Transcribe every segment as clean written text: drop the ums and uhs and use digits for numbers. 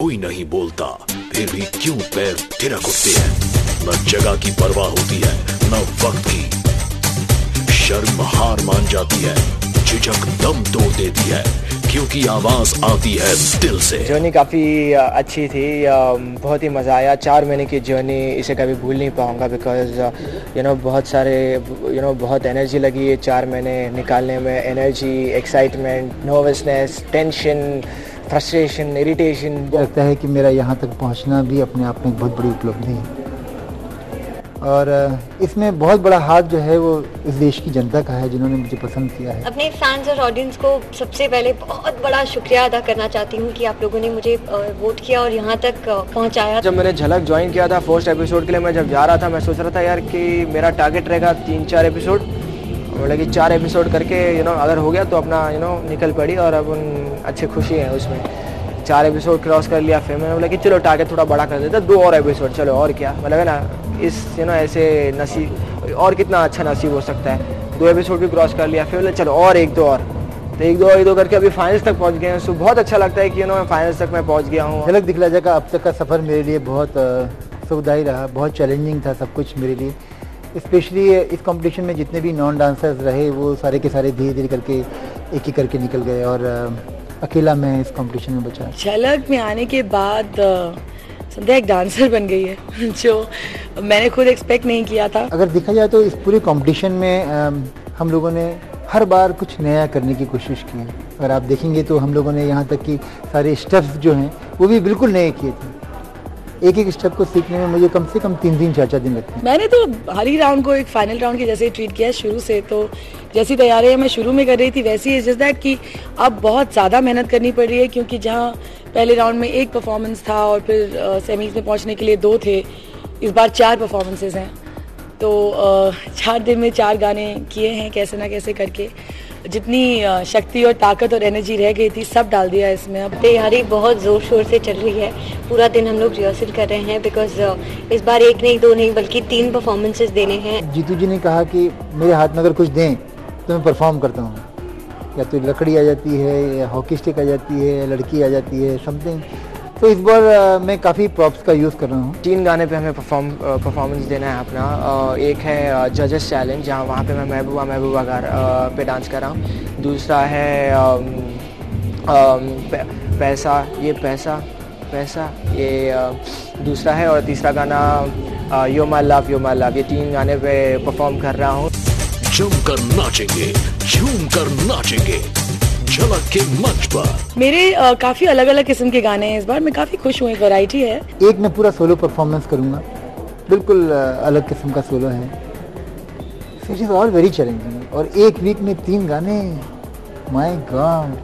कोई नहीं बोलता, फिर भी क्यों पैर थिरक उठते हैं। न जगह की परवाह होती है न वक्त की, शर्म हार मान जाती है, झिझक दम तोड़ देती है, क्योंकि आवाज आती है दिल से। जर्नी काफ़ी अच्छी थी, बहुत ही मज़ा आया। 4 महीने की जर्नी, इसे कभी भूल नहीं पाऊँगा बिकॉज बहुत सारे बहुत एनर्जी लगी है 4 महीने निकालने में। Energy, excitement, nervousness, tension, frustration, irritation. लगता है कि मेरा यहाँ तक पहुँचना भी अपने आप में एक बहुत बड़ी उपलब्धि है और इसमें बहुत बड़ा हाथ जो है वो इस देश की जनता का है जिन्होंने मुझे पसंद किया है। अपने फैंस और ऑडियंस को सबसे पहले बहुत बड़ा शुक्रिया अदा करना चाहती हूँ कि आप लोगों ने मुझे वोट किया और यहाँ तक पहुँचाया। जब मैंने झलक ज्वाइन किया था फर्स्ट एपिसोड के लिए, मैं जब जा रहा था मैं सोच रहा था यार कि मेरा टारगेट रहेगा 3-4 एपिसोड, मतलब कि 4 एपिसोड करके अगर हो गया तो अपना निकल पड़ी और अब अच्छे खुशी हैं उसमें। 4 एपिसोड क्रॉस कर लिया, फिर मैंने बोला कि चलो टारगेट थोड़ा बड़ा कर देता, 2 और एपिसोड, चलो और क्या, मतलब है ना इस ऐसे नसीब और कितना अच्छा नसीब हो सकता है। 2 एपिसोड भी क्रॉस कर लिया, फिर बोले चलो और 1-2 और, तो 1-2 करके अभी फाइनल्स तक पहुंच गए हैं। सो बहुत अच्छा लगता है कि फाइनल्स तक मैं पहुंच गया हूँ। झलक दिखला जा का अब तक का सफ़र मेरे लिए बहुत सुखदायी रहा, बहुत चैलेंजिंग था सब कुछ मेरे लिए। स्पेशली इस कंपटीशन में जितने भी नॉन डांसर्स रहे वो सारे के सारे धीरे धीरे करके एक एक करके निकल गए और अकेला मैं इस कंपटीशन में बचा। झलक में आने के बाद संध्या एक डांसर बन गई है जो मैंने खुद एक्सपेक्ट नहीं किया था। अगर देखा जाए तो इस पूरे कंपटीशन में हम लोगों ने हर बार कुछ नया करने की कोशिश की है। अगर आप देखेंगे तो हम लोगों ने यहाँ तक कि सारे स्टेप्स जो हैं वो भी बिल्कुल नए किए थे। एक स्टेप को सीखने में मुझे कम से कम 3-4 दिन लगते हैं। मैंने तो हर ही राउंड को एक फाइनल राउंड के जैसे ही ट्रीट किया शुरू से, तो जैसी तैयारियां मैं शुरू में कर रही थी वैसी इज जस्ट दैट कि अब बहुत ज़्यादा मेहनत करनी पड़ रही है, क्योंकि जहां पहले राउंड में 1 परफॉर्मेंस था और फिर सेमीज में पहुंचने के लिए 2 थे, इस बार 4 परफॉर्मेंसेज हैं। तो 4 दिन में 4 गाने किए हैं कैसे ना कैसे करके। जितनी शक्ति और ताकत और एनर्जी रह गई थी सब डाल दिया इसमें। अब तैयारी बहुत जोर शोर से चल रही है, पूरा दिन हम लोग रिहर्सल कर रहे हैं बिकॉज इस बार 1 नहीं 2 नहीं बल्कि 3 परफॉर्मेंसेज देने हैं। जीतू जी ने कहा कि मेरे हाथ में अगर कुछ दें तो मैं परफॉर्म करता हूँ, या तो लकड़ी आ जाती है या हॉकी स्टिक आ जाती है या लड़की आ जाती है समथिंग। तो इस बार मैं काफ़ी प्रॉप्स का यूज़ कर रहा हूँ। 3 गाने पे हमें परफॉर्मेंस देना है अपना। एक है जजेस चैलेंज, जहाँ वहाँ पे मैं महबूबा पे डांस कर रहा हूँ। दूसरा है पैसा ये दूसरा है, और तीसरा गाना यो माय लव। ये 3 गाने पे परफॉर्म कर रहा हूँ। जमकर नाचेंगे, झूम कर नाचेंगे झलक के मंच पर। मेरे काफी अलग अलग किस्म के गाने हैं इस बार, मैं काफी खुश हूँ, एक वैरायटी है। एक मैं पूरा सोलो परफॉर्मेंस करूंगा, बिल्कुल अलग किस्म का सोलो है। It is all very challenging. और 1 वीक में 3 गाने, my God,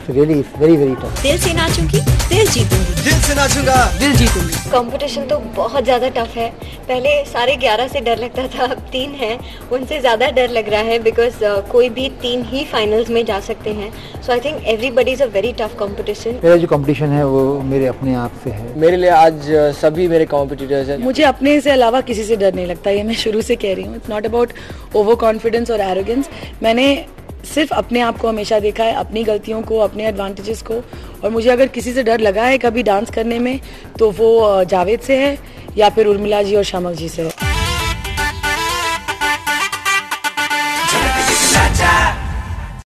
really very very tough. दिल से नाचूंगी दिल जीतूंगी, दिल से नाचूंगा दिल जीतूंगी। कंपटीशन तो बहुत ज़्यादा टफ है। पहले सारे 11 से डर लगता था, अब 3 हैं, उनसे ज़्यादा डर लग रहा है बिकॉज कोई भी 3 ही फाइनल्स में जा सकते हैं। So I think everybody is a very tough competition. मेरा जो कंपटीशन है वो मेरे अपने आप से है। मेरे लिए आज सभी मेरे कॉम्पिटिटर्स हैं। मुझे अपने से अलावा किसी से डर नहीं लगता, ये मैं शुरू से कह रही हूँ। It's not about over confidence और एरोगेंस। मैंने सिर्फ अपने आप को हमेशा देखा है, अपनी गलतियों को, अपने एडवांटेजेस को। और मुझे अगर किसी से डर लगा है कभी डांस करने में तो वो जावेद से है या फिर उर्मिला जी और शामक जी से है।